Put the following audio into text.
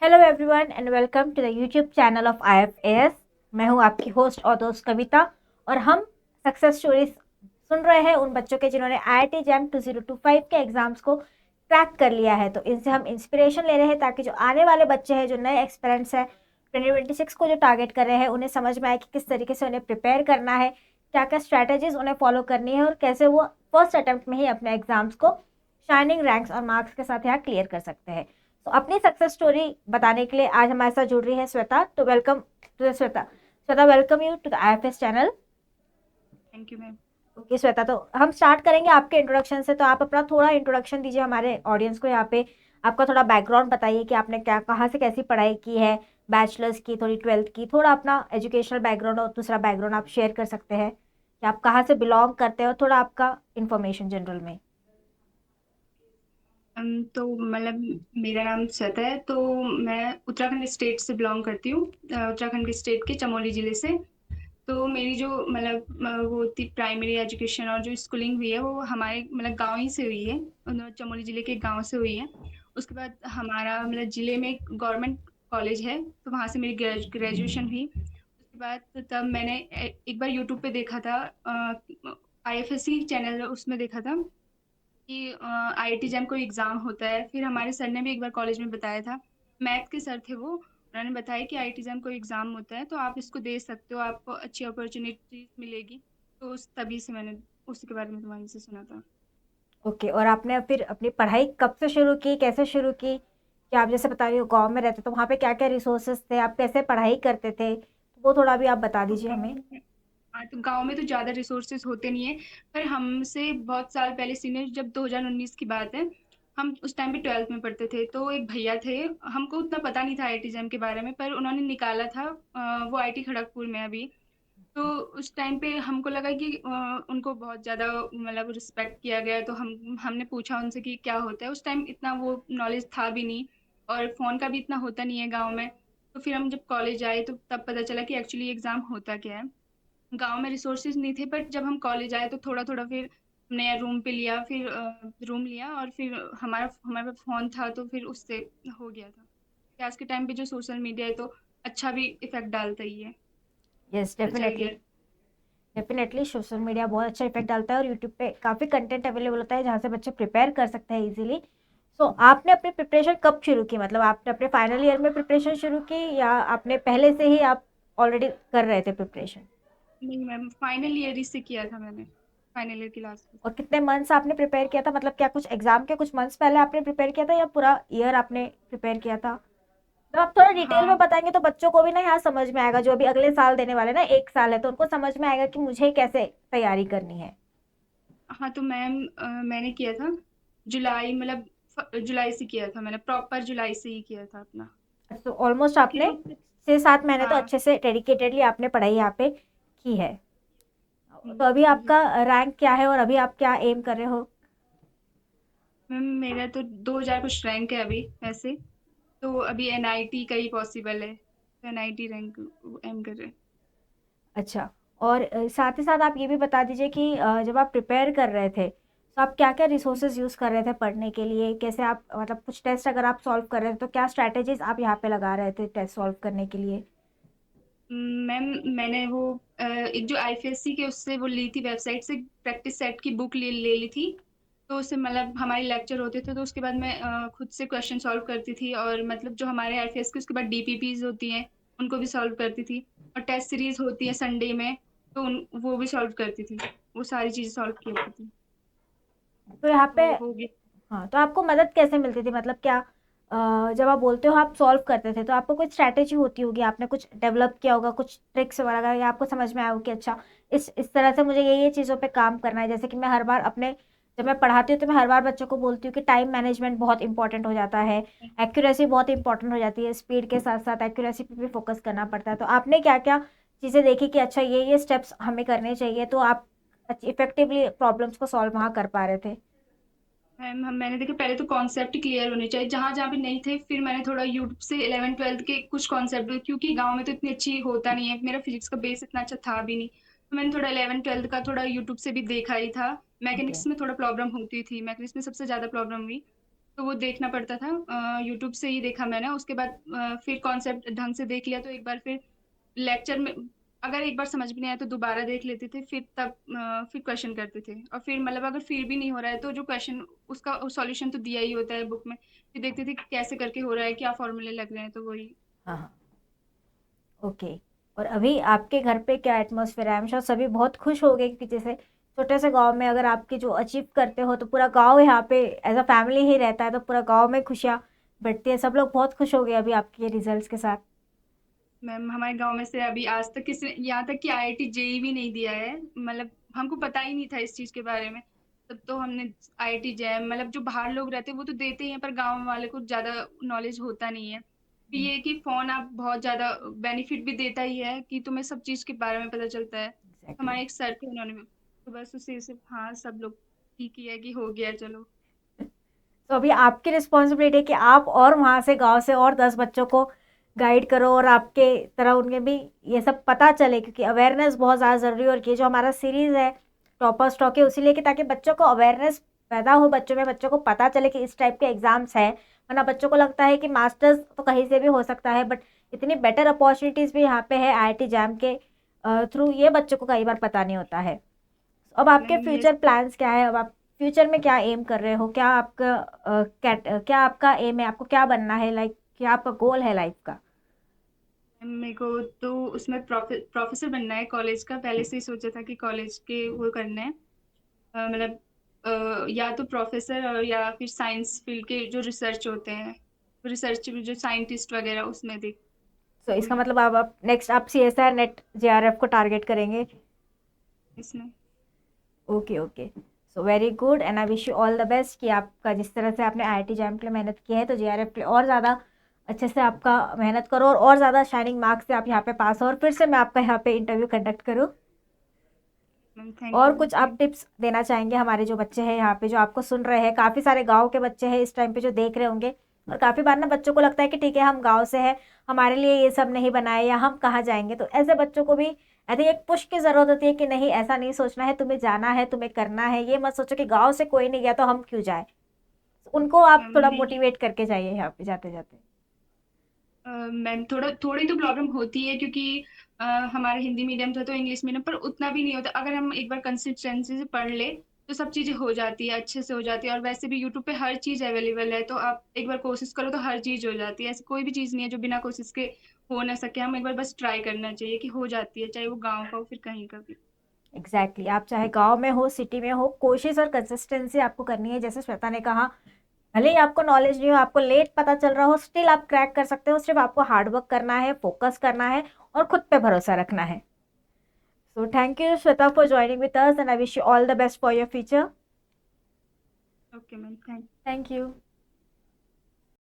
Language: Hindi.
Hello everyone and welcome to the YouTube channel of IFAS। मैं हूं आपकी होस्ट और दोस्त कविता और हम सक्सेस स्टोरीज सुन रहे हैं उन बच्चों के जिन्होंने IIT जैम 2025 के एग्जाम्स को क्रैक कर लिया है। तो इनसे हम इंस्पिरेशन ले रहे हैं ताकि जो आने वाले बच्चे हैं, जो नए एक्सपेरेंट्स हैं, 2026 को जो टारगेट कर रहे हैं, उन्हें समझ में आए कि किस तरीके से उन्हें प्रिपेयर करना है, क्या क्या स्ट्रैटेजीज उन्हें फॉलो करनी है और कैसे वो फर्स्ट अटेम्प्ट में ही अपने एग्जाम्स को शाइनिंग रैंक्स और मार्क्स के साथ यहाँ क्लियर कर सकते हैं। तो अपनी सक्सेस स्टोरी बताने के लिए आज हमारे साथ जुड़ रही है श्वेता। तो welcome to Shweta, welcome you to the IFS channel. Thank you ma'am. Okay Shweta, तो हम स्टार्ट करेंगे आपके इंट्रोडक्शन से। तो आप अपना थोड़ा इंट्रोडक्शन दीजिए हमारे ऑडियंस को। यहाँ पे आपका थोड़ा बैकग्राउंड बताइए कि आपने क्या, कहाँ से कैसी पढ़ाई की है, बैचलर्स की, थोड़ी 12th की, थोड़ा अपना एजुकेशनल बैकग्राउंड और दूसरा बैकग्राउंड आप शेयर कर सकते हैं कि आप कहाँ से बिलोंग करते हैं और थोड़ा आपका इन्फॉर्मेशन जनरल में। तो मतलब मेरा नाम श्वेता है। तो मैं उत्तराखंड स्टेट से बिलोंग करती हूँ। उत्तराखंड के स्टेट के चमोली ज़िले से। तो मेरी जो मतलब वो थी प्राइमरी एजुकेशन और जो स्कूलिंग हुई है वो हमारे मतलब गांव ही से हुई है। चमोली ज़िले के गांव से हुई है। उसके बाद हमारा मतलब ज़िले में एक गवर्नमेंट कॉलेज है, तो वहाँ से मेरी ग्रेजुएशन हुई। उसके बाद तो तब मैंने एक बार यूट्यूब पे देखा था, IFSC चैनल उसमें देखा था कि IIT जैम कोई एग्ज़ाम होता है। फिर हमारे सर ने भी एक बार कॉलेज में बताया था, मैथ के सर थे वो, उन्होंने बताया कि IIT जैम कोई एग्ज़ाम होता है, तो आप इसको दे सकते हो, आपको अच्छी अपॉर्चुनिटीज़ मिलेगी। तो उस तभी से मैंने उसके बारे में तुम्हारी से सुना था। ओके, और आपने फिर अपनी पढ़ाई कब से शुरू की, कैसे शुरू की? कि आप जैसे बता रही हो गाँव में रहते, तो वहाँ पे क्या-क्या रिसोर्सेज़ थे? आप कैसे पढ़ाई करते थे? वो थोड़ा भी आप बता तो दीजिए हमें। तो गाँव में तो ज़्यादा रिसोर्सेज़ होते नहीं हैं, पर हमसे बहुत साल पहले सीनियर, जब 2019 की बात है, हम उस टाइम पे 12th में पढ़ते थे। तो एक भैया थे, हमको उतना पता नहीं था IIT जैम के बारे में, पर उन्होंने निकाला था। वो IIT खड़गपुर में है अभी। तो उस टाइम पे हमको लगा कि उनको बहुत ज़्यादा मतलब रिस्पेक्ट किया गया है, तो हमने पूछा उनसे कि क्या होता है। उस टाइम इतना वो नॉलेज था भी नहीं, और फ़ोन का भी इतना होता नहीं है गाँव में। तो फिर हम जब कॉलेज आए तो तब पता चला कि एक्चुअली एग्ज़ाम होता क्या है। गाँव में रिसोर्सेज़ नहीं थे, बट जब हम कॉलेज आए तो थोड़ा-थोड़ा फिर हमने रूम पे लिया, फिर रूम लिया, और फिर हमारे पास फ़ोन था, तो फिर उससे हो गया था। कि आज के टाइम पे जो सोशल मीडिया है, तो अच्छा भी इफ़ेक्ट डालता ही है। यस, अच्छा ही डेफ़िनेटली। है। डेफ़िनेटली सोशल मीडिया बहुत अच्छा इफ़ेक्ट डालता है और यूट्यूब पे काफ़ी कंटेंट अवेलेबल होता है जहाँ से बच्चे प्रिपेयर कर सकते हैं ईज़िली। सो आपने अपनी प्रिपरेशन कब शुरू की? मतलब आपने अपने फाइनल ईयर में प्रिपरेशन शुरू की या आपने पहले से ही आप ऑलरेडी कर रहे थे प्रिपरेशन? नहीं मैम, फाइनल ईयर ही से किया था मैंने, फाइनल ईयर की लास्ट में। और कितने मंथ्स आपने प्रिपेयर किया था? मतलब क्या कुछ एग्जाम के कुछ मंथ्स पहले आपने प्रिपेयर किया था या पूरा ईयर आपने प्रिपेयर किया था? तो आप थोड़ा डिटेल में हाँ। बताएंगे तो बच्चों को भी ना यहाँ समझ में आएगा, जो अभी अगले साल देने वाले ना, 1 साल है, तो उनको समझ में आएगा कि मुझे कैसे तैयारी करनी है। हाँ, तो मैम मैंने किया था जुलाई, मतलब जुलाई से किया था मैंने, प्रॉपर जुलाई से ही किया था अपना। तो ऑलमोस्ट बाकी आपने जो 6-7 महीने तो हाँ। अच्छे से डेडिकेटेडली आपने पढ़ाई यहाँ पे की है। तो अभी जी। आपका रैंक क्या है और अभी आप क्या एम कर रहे हो? मैम मेरा तो 2000 कुछ रैंक है अभी वैसे। तो अभी NIT का ही पॉसिबल है, तो NIT रैंक एम कर रहे हैं। अच्छा। और साथ ही साथ आप ये भी बता दीजिए कि जब आप प्रिपेयर कर रहे थे तो आप क्या क्या रिसोर्सेज यूज़ कर रहे थे पढ़ने के लिए? कैसे आप, मतलब कुछ टेस्ट अगर आप सॉल्व कर रहे थे तो क्या स्ट्रैटेजीज आप यहाँ पे लगा रहे थे टेस्ट सॉल्व करने के लिए? मैम मैंने वो एक जो IFSC के उससे वो ली थी, वेबसाइट से प्रैक्टिस सेट की बुक ले ले ली थी। तो उससे मतलब हमारे लेक्चर होते थे, तो उसके बाद मैं खुद से क्वेश्चन सॉल्व करती थी, और मतलब जो हमारे IFS के उसके बाद DPPs होती हैं, उनको भी सॉल्व करती थी। और टेस्ट सीरीज होती है संडे में, तो वो भी सॉल्व करती थी। वो सारी चीज़ें सॉल्व की होती थी। तो यहाँ पे, तो हो गया। हाँ, तो आपको मदद कैसे मिलती थी? मतलब क्या जब आप बोलते हो आप सॉल्व करते थे तो आपको कुछ स्ट्रैटेजी होती होगी, आपने कुछ डेवलप किया होगा, कुछ ट्रिक्स वगैरह, या आपको समझ में आया हो कि अच्छा इस तरह से मुझे ये चीज़ों पे काम करना है? जैसे कि मैं हर बार अपने, जब मैं पढ़ाती हूँ तो मैं हर बार बच्चों को बोलती हूँ कि टाइम मैनेजमेंट बहुत इंपॉर्टेंट हो जाता है, एक्यूरेसी बहुत इंपॉर्टेंट हो जाती है, स्पीड के साथ साथ एक्यूरेसी पे भी फोकस करना पड़ता है। तो आपने क्या क्या चीज़ें देखी कि अच्छा ये स्टेप्स हमें करने चाहिए, तो आप इफेक्टिवली प्रॉब्लम्स को सॉल्व वहाँ कर पा रहे थे? मैंने देखा, पहले तो कॉन्सेप्ट क्लियर होने चाहिए, जहाँ जहाँ पे नहीं थे, फिर मैंने थोड़ा यूट्यूब से 11 12 के कुछ कॉन्सेप्ट, क्योंकि गांव में तो इतनी अच्छी होता नहीं है, मेरा फिजिक्स का बेस इतना अच्छा था भी नहीं। तो मैंने थोड़ा 11 12 का थोड़ा यूट्यूब से भी देखा ही था। ओके। मैकेनिक्स में थोड़ा प्रॉब्लम होती थी, मैकेनिक्स में सबसे ज़्यादा प्रॉब्लम हुई। तो वो देखना पड़ता था। यूट्यूब से ही देखा मैंने, उसके बाद फिर कॉन्सेप्ट ढंग से देख लिया, तो एक बार फिर लेक्चर में अगर एक बार समझ में नहीं आया तो दोबारा देख लेते थे, फिर तब फिर क्वेश्चन करते थे, और फिर मतलब अगर फिर भी नहीं हो रहा है तो जो क्वेश्चन उसका सॉल्यूशन तो दिया ही होता है बुक में, फिर देखते थे कि कैसे करके हो रहा है, क्या फॉर्मूले लग रहे हैं, तो वही। हाँ हाँ, ओके। और अभी आपके घर पे क्या एटमॉस्फेयर है? आई एम श्योर सभी बहुत खुश हो गए, क्योंकि जैसे छोटे से गांव में अगर आपके जो अचीव करते हो तो पूरा गांव यहाँ पे एज अ फैमिली ही रहता है, तो पूरा गांव में खुशियाँ बढ़ती है। सब लोग बहुत खुश हो गए अभी आपके रिजल्ट्स के साथ। मैम हमारे गांव में से अभी आज तक किसी, यहाँ तक कि आईआईटी जेई भी नहीं दिया है, मतलब हमको पता ही नहीं था इस चीज के बारे में। तब तो हमने आईआईटी जैम, मतलब जो बाहर लोग रहते हैं वो तो देते ही हैं, पर गांव वाले को ज्यादा नॉलेज होता नहीं है। फिर ये कि फोन आप बहुत ज्यादा बेनिफिट भी देता ही है कि तुम्हें सब चीज के बारे में पता चलता है। एग्जैक्टली। हमारे एक सर थे, उन्होंने भी तो बस उसी से हाँ सब लोग ठीक ही है कि हो गया चलो। तो अभी आपकी रिस्पॉन्सिबिलिटी है कि आप और वहाँ से गांव से और 10 बच्चों को गाइड करो, और आपके तरह उनके भी ये सब पता चले, क्योंकि अवेयरनेस बहुत ज़्यादा ज़रूरी है। और ये जो हमारा सीरीज़ है टॉपर स्टॉक है, उसी लिए कि ताकि बच्चों को अवेयरनेस पैदा हो, बच्चों में, बच्चों को पता चले कि इस टाइप के एग्ज़ाम्स हैं। वरना बच्चों को लगता है कि मास्टर्स तो कहीं से भी हो सकता है, बट इतनी बेटर अपॉर्चुनिटीज़ भी यहाँ पे है आईआईटी जैम के थ्रू, ये बच्चों को कई बार पता नहीं होता है। अब आपके मैम ये फ्यूचर प्लान्स क्या है? अब आप फ्यूचर में क्या एम कर रहे हो? क्या आपका क्या आपका एम है? आपको क्या बनना है? लाइक क्या आपका गोल है लाइफ का? मेरे को तो उसमें प्रोफेसर बनना है कॉलेज का, पहले से ही सोचा था कि कॉलेज के वो करना है। मतलब या तो प्रोफेसर और या फिर साइंस फील्ड के जो रिसर्च होते हैं, रिसर्च जो साइंटिस्ट वगैरह उसमें देख सो इसका वही मतलब आप नेक्स्ट आप सीएसआर नेट जेआरएफ को टारगेट करेंगे? इसमें। Okay okay. So very good, and I wish you all the best कि आपका जिस तरह से आपने आईआईटी जैम के लिए मेहनत की है, तो जेआरएफ के लिए और ज़्यादा अच्छे से आपका मेहनत करो, और ज़्यादा शाइनिंग मार्क्स से आप यहाँ पे पास हो, और फिर से मैं आपका यहाँ पे इंटरव्यू कंडक्ट करूँ। मैम थैंक और यू कुछ आप थैंक टिप्स देना चाहेंगे हमारे जो बच्चे हैं यहाँ पे जो आपको सुन रहे हैं? काफ़ी सारे गांव के बच्चे हैं इस टाइम पे जो देख रहे होंगे, और काफ़ी बार ना बच्चों को लगता है कि ठीक है हम गांव से हैं, हमारे लिए ये सब नहीं बनाए, या हम कहाँ जाएंगे। तो ऐसे बच्चों को भी आई थिंक एक पुश की ज़रूरत होती है कि नहीं, ऐसा नहीं सोचना है, तुम्हें जाना है, तुम्हें करना है। ये मत सोचो कि गाँव से कोई नहीं गया तो हम क्यों जाए। उनको आप मैम थोड़ा नहीं। मोटिवेट करके जाइए यहाँ पे जाते जाते। मैम थोड़ी तो प्रॉब्लम होती है, क्योंकि अ, हमारे हिंदी मीडियम था तो इंग्लिश मीडियम, पर उतना भी नहीं होता। अगर हम एक बार कंसिस्टेंसी से पढ़ ले तो सब चीजें हो जाती है, अच्छे से हो जाती है। और वैसे भी यूट्यूब पे हर चीज अवेलेबल है, तो आप एक बार कोशिश करो तो हर चीज हो जाती है। ऐसी कोई भी चीज नहीं है जो बिना कोशिश के हो ना सके। हम एक बार बस ट्राई करना चाहिए कि हो जाती है, चाहे वो गाँव का हो फिर कहीं का भी। एग्जैक्टली आप चाहे गांव में हो, सिटी में हो, कोशिश और कंसिस्टेंसी आपको करनी है। जैसे श्वेता ने कहा, भले ही आपको नॉलेज नहीं हो, आपको लेट पता चल रहा हो, स्टिल आप क्रैक कर सकते हो। सिर्फ आपको हार्ड वर्क करना है, फोकस करना है, और खुद पे भरोसा रखना है। So thank you Shweta for joining with us, and I wish you all the best for your future. Okay ma'am thank thank you.